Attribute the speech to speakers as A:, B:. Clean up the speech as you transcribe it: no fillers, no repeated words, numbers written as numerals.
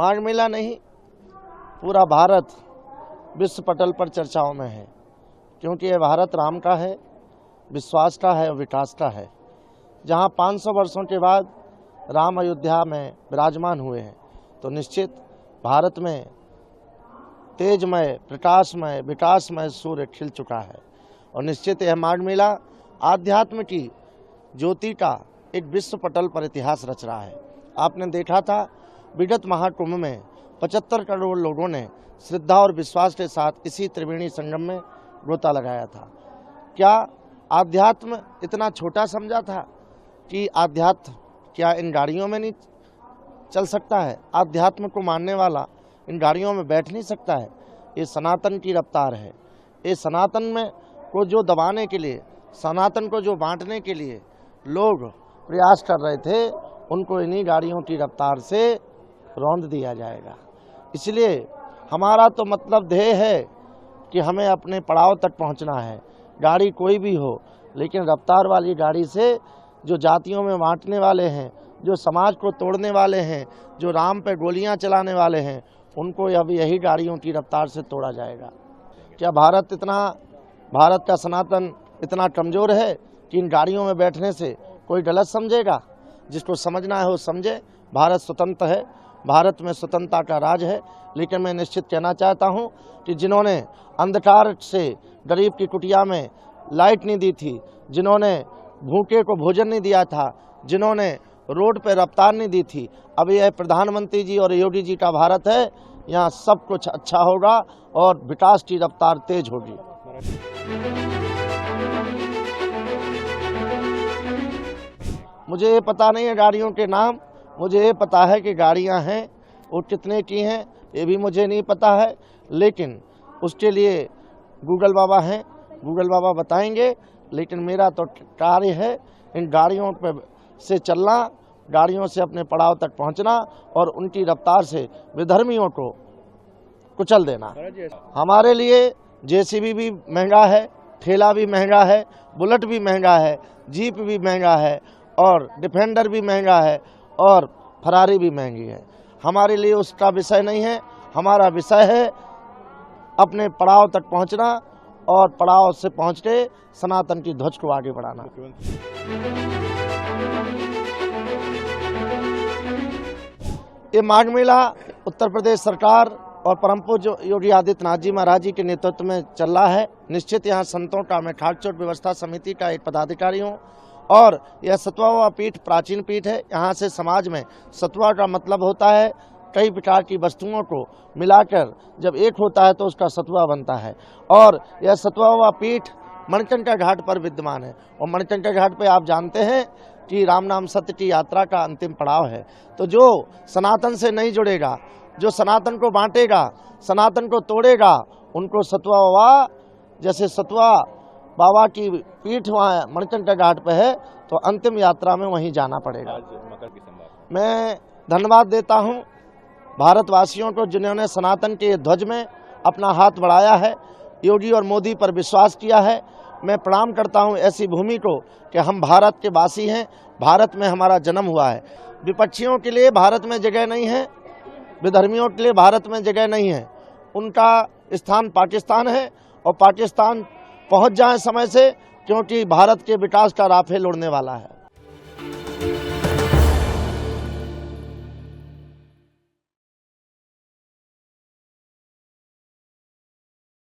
A: माघ मेला नहीं, पूरा भारत विश्व पटल पर चर्चाओं में है, क्योंकि यह भारत राम का है, विश्वास का है और विकास का है। जहां 500 वर्षों के बाद राम अयोध्या में विराजमान हुए हैं, तो निश्चित भारत में तेजमय, प्रकाशमय, विकासमय सूर्य खिल चुका है। और निश्चित यह माघ मेला आध्यात्म की ज्योति का एक विश्व पटल पर इतिहास रच रहा है। आपने देखा था विगत महाकुंभ में 75 करोड़ लोगों ने श्रद्धा और विश्वास के साथ इसी त्रिवेणी संगम में गोता लगाया था। क्या आध्यात्म इतना छोटा समझा था कि आध्यात्म क्या इन गाड़ियों में नहीं चल सकता है? आध्यात्म को मानने वाला इन गाड़ियों में बैठ नहीं सकता है। ये सनातन की रफ्तार है। ये सनातन में को जो दबाने के लिए, सनातन को जो बांटने के लिए लोग प्रयास कर रहे थे, उनको इन्हीं गाड़ियों की रफ्तार से रौंद दिया जाएगा। इसलिए हमारा तो मतलब ध्येय है कि हमें अपने पड़ाव तक पहुंचना है। गाड़ी कोई भी हो, लेकिन रफ्तार वाली गाड़ी से जो जातियों में बांटने वाले हैं, जो समाज को तोड़ने वाले हैं, जो राम पे गोलियां चलाने वाले हैं, उनको अब यही गाड़ियों की रफ्तार से तोड़ा जाएगा। क्या भारत का सनातन इतना कमज़ोर है कि इन गाड़ियों में बैठने से कोई गलत समझेगा? जिसको समझना है वो समझे। भारत स्वतंत्र है, भारत में स्वतंत्रता का राज है। लेकिन मैं निश्चित कहना चाहता हूं कि जिन्होंने अंधकार से गरीब की कुटिया में लाइट नहीं दी थी, जिन्होंने भूखे को भोजन नहीं दिया था, जिन्होंने रोड पर रफ्तार नहीं दी थी, अब यह प्रधानमंत्री जी और योगी जी का भारत है। यहाँ सब कुछ अच्छा होगा और विकास की रफ्तार तेज होगी। मुझे ये पता नहीं है गाड़ियों के नाम, मुझे ये पता है कि गाड़ियां हैं, वो कितने की हैं ये भी मुझे नहीं पता है। लेकिन उसके लिए गूगल बाबा हैं, गूगल बाबा बताएंगे। लेकिन मेरा तो कार्य है इन गाड़ियों पे से चलना, गाड़ियों से अपने पड़ाव तक पहुंचना और उनकी रफ्तार से विधर्मियों को कुचल देना। हमारे लिए जेसीबी भी महंगा है, ठेला भी महंगा है, बुलेट भी महंगा है, जीप भी महंगा है और डिफेंडर भी महंगा है और फरारी भी महंगी है। हमारे लिए उसका विषय नहीं है। हमारा विषय है अपने पड़ाव तक पहुंचना और पड़ाव से पहुंच के सनातन की ध्वज को आगे बढ़ाना। ये माघ मेला उत्तर प्रदेश सरकार और परम पूज्य योगी आदित्यनाथ जी महाराज जी के नेतृत्व में चल रहा है। निश्चित यहाँ संतों का, मैं ठाकुर व्यवस्था समिति का एक पदाधिकारी हूँ और यह सतवा पीठ प्राचीन पीठ है। यहाँ से समाज में सतवा का मतलब होता है कई प्रकार की वस्तुओं को मिलाकर जब एक होता है तो उसका सतवा बनता है। और यह सतवा पीठ मणिकर्णिका घाट पर विद्यमान है। और मणिकर्णिका घाट पर आप जानते हैं कि राम नाम सत्य की यात्रा का अंतिम पड़ाव है। तो जो सनातन से नहीं जुड़ेगा, जो सनातन को बांटेगा, सनातन को तोड़ेगा, उनको सतवा बाबा, जैसे सतवा बाबा की पीठ वहाँ मणिकर्णिका घाट पे है, तो अंतिम यात्रा में वहीं जाना पड़ेगा। मैं धन्यवाद देता हूँ भारतवासियों को जिन्होंने सनातन के ध्वज में अपना हाथ बढ़ाया है, योगी और मोदी पर विश्वास किया है। मैं प्रणाम करता हूँ ऐसी भूमि को कि हम भारत के वासी हैं, भारत में हमारा जन्म हुआ है। विपक्षियों के लिए भारत में जगह नहीं है, विधर्मियों के लिए भारत में जगह नहीं है। उनका स्थान पाकिस्तान है और पाकिस्तान पहुंच जाए समय से, क्योंकि भारत के विकास का राफेल उड़ने वाला है।